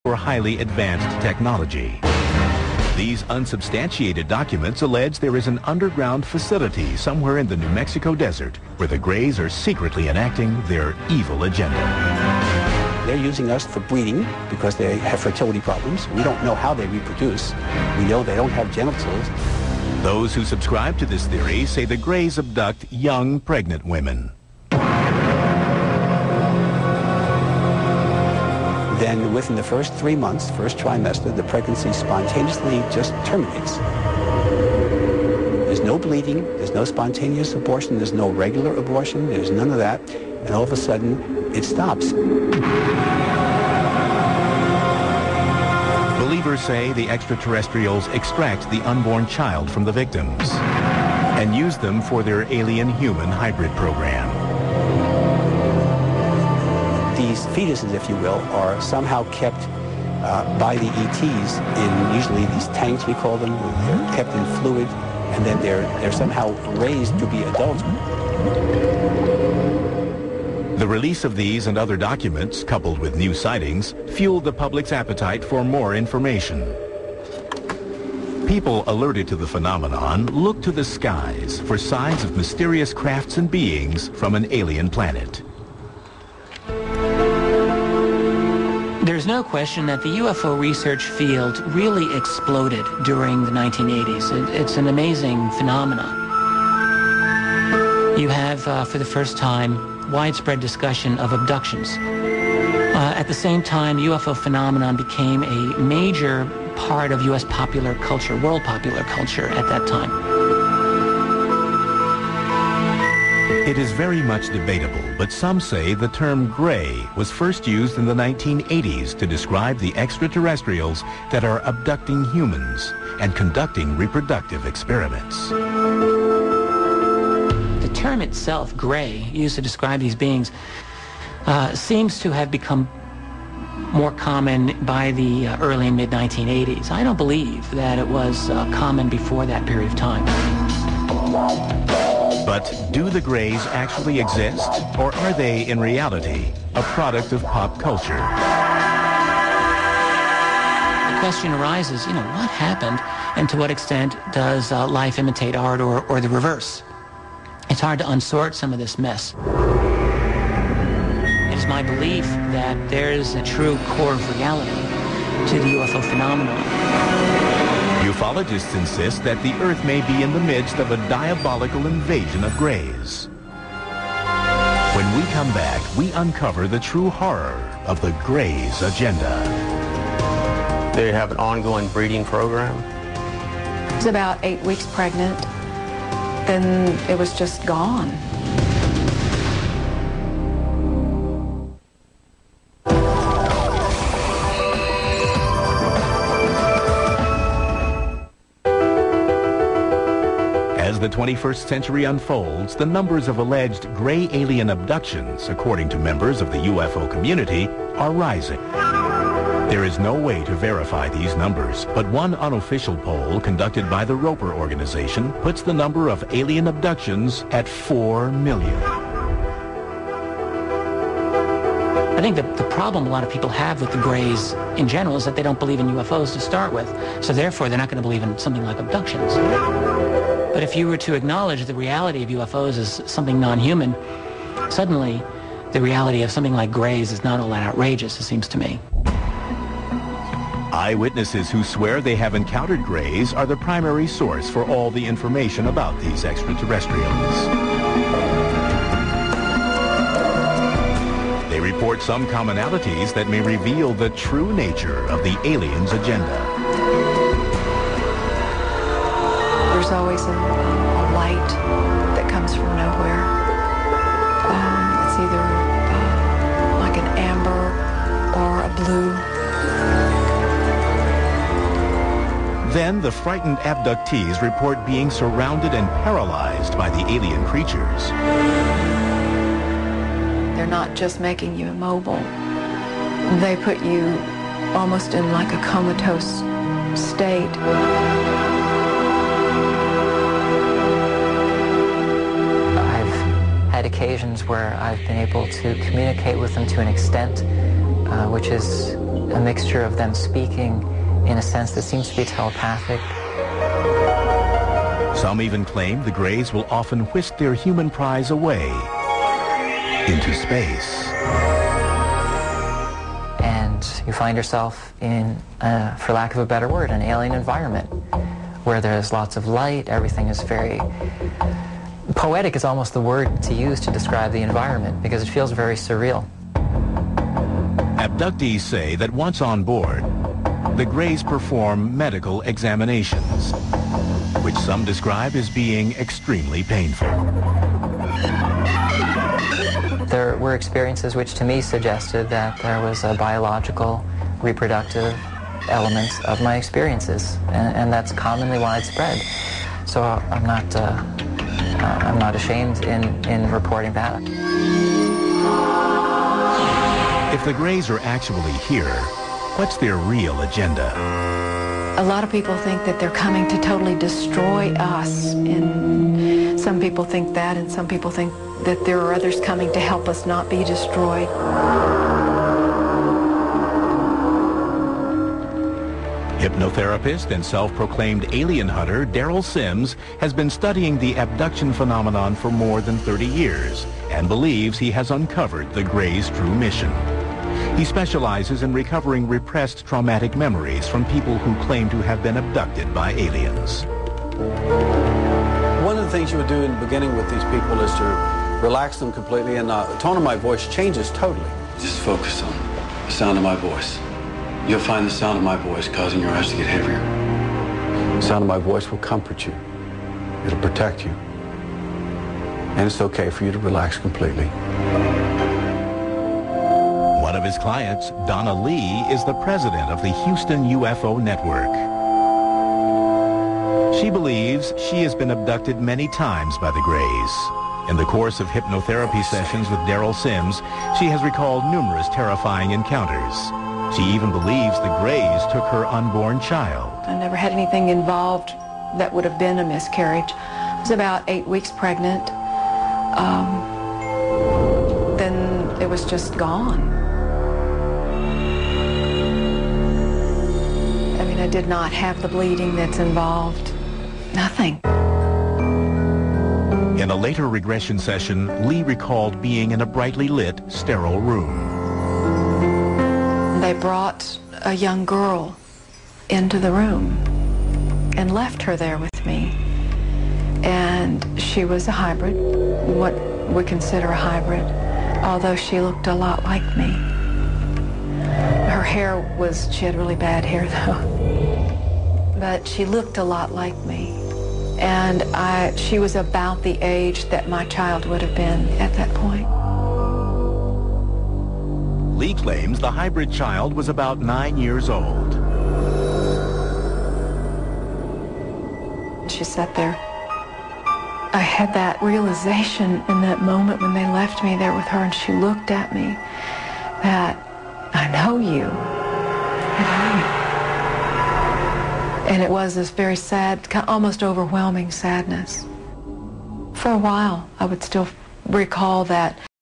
for highly advanced technology. These unsubstantiated documents allege there is an underground facility somewhere in the New Mexico desert where the Greys are secretly enacting their evil agenda. They're using us for breeding because they have fertility problems. We don't know how they reproduce. We know they don't have genitals. Those who subscribe to this theory say the Greys abduct young, pregnant women. Then within the first 3 months, first trimester, the pregnancy spontaneously just terminates. There's no bleeding, there's no spontaneous abortion, there's no regular abortion, there's none of that, and all of a sudden, it stops. Believers say the extraterrestrials extract the unborn child from the victims and use them for their alien-human hybrid program. These fetuses, if you will, are somehow kept by the ETs in usually these tanks, we call them. They're kept in fluid, and then they're somehow raised to be adults. The release of these and other documents, coupled with new sightings, fueled the public's appetite for more information. People alerted to the phenomenon looked to the skies for signs of mysterious crafts and beings from an alien planet. There's no question that the UFO research field really exploded during the 1980s. It's an amazing phenomenon. You have, for the first time, widespread discussion of abductions. At the same time, the UFO phenomenon became a major part of U.S. popular culture, world popular culture at that time. It is very much debatable, but some say the term gray was first used in the 1980s to describe the extraterrestrials that are abducting humans and conducting reproductive experiments. The term itself, gray, used to describe these beings, seems to have become more common by the early and mid-1980s. I don't believe that it was common before that period of time. But do the Greys actually exist, or are they, in reality, a product of pop culture? The question arises, what happened, and to what extent does life imitate art, or the reverse? It's hard to unsort some of this mess. It is my belief that there is a true core of reality to the UFO phenomenon. Ufologists insist that the Earth may be in the midst of a diabolical invasion of Greys. When we come back, we uncover the true horror of the Greys' agenda. They have an ongoing breeding program. I was about 8 weeks pregnant. Then it was just gone. As the 21st century unfolds, the numbers of alleged gray alien abductions, according to members of the UFO community, are rising. There is no way to verify these numbers, but one unofficial poll conducted by the Roper organization puts the number of alien abductions at 4 million. I think that the problem a lot of people have with the Greys in general is that they don't believe in UFOs to start with, so therefore they're not going to believe in something like abductions. But if you were to acknowledge the reality of UFOs as something non-human, suddenly the reality of something like Greys is not all that outrageous, it seems to me. Eyewitnesses who swear they have encountered Greys are the primary source for all the information about these extraterrestrials. They report some commonalities that may reveal the true nature of the aliens' agenda. There's always a light that comes from nowhere. It's either like an amber or a blue. Then the frightened abductees report being surrounded and paralyzed by the alien creatures. They're not just making you immobile. They put you almost in like a comatose state. I've had occasions where I've been able to communicate with them to an extent, which is a mixture of them speaking in a sense that seems to be telepathic. Some even claim the Greys will often whisk their human prize away into space. And you find yourself in, for lack of a better word, an alien environment where there's lots of light, everything is very... Poetic is almost the word to use to describe the environment because it feels very surreal. Abductees say that once on board, the Greys perform medical examinations, which some describe as being extremely painful. There were experiences which to me suggested that there was a biological, reproductive element of my experiences, and that's commonly widespread. So I'm not ashamed in reporting that. If the Greys are actually here, what's their real agenda? A lot of people think that they're coming to totally destroy us, and some people think that, and some people think that there are others coming to help us not be destroyed. Hypnotherapist and self-proclaimed alien hunter Daryl Sims has been studying the abduction phenomenon for more than 30 years and believes he has uncovered the Greys' true mission. He specializes in recovering repressed traumatic memories from people who claim to have been abducted by aliens. One of the things you would do in the beginning with these people is to relax them completely, and the tone of my voice changes totally. Just focus on the sound of my voice. You'll find the sound of my voice causing your eyes to get heavier. The sound of my voice will comfort you. It'll protect you. And it's okay for you to relax completely. One of his clients, Donna Lee, is the president of the Houston UFO Network. She believes she has been abducted many times by the Greys. In the course of hypnotherapy sessions with Daryl Sims, she has recalled numerous terrifying encounters. She even believes the Greys took her unborn child. I never had anything involved that would have been a miscarriage. I was about 8 weeks pregnant. Then it was just gone. I mean, I did not have the bleeding that's involved. Nothing. In a later regression session, Lee recalled being in a brightly lit, sterile room. They brought a young girl into the room and left her there with me. And she was a hybrid, what we consider a hybrid, although she looked a lot like me. Her hair was, she had really bad hair though, but she looked a lot like me. And she was about the age that my child would have been at that point. Lee claims the hybrid child was about 9 years old. She sat there. I had that realization in that moment when they left me there with her, and she looked at me that, I know you. I know you. And it was this very sad, almost overwhelming sadness. For a while, I would still recall that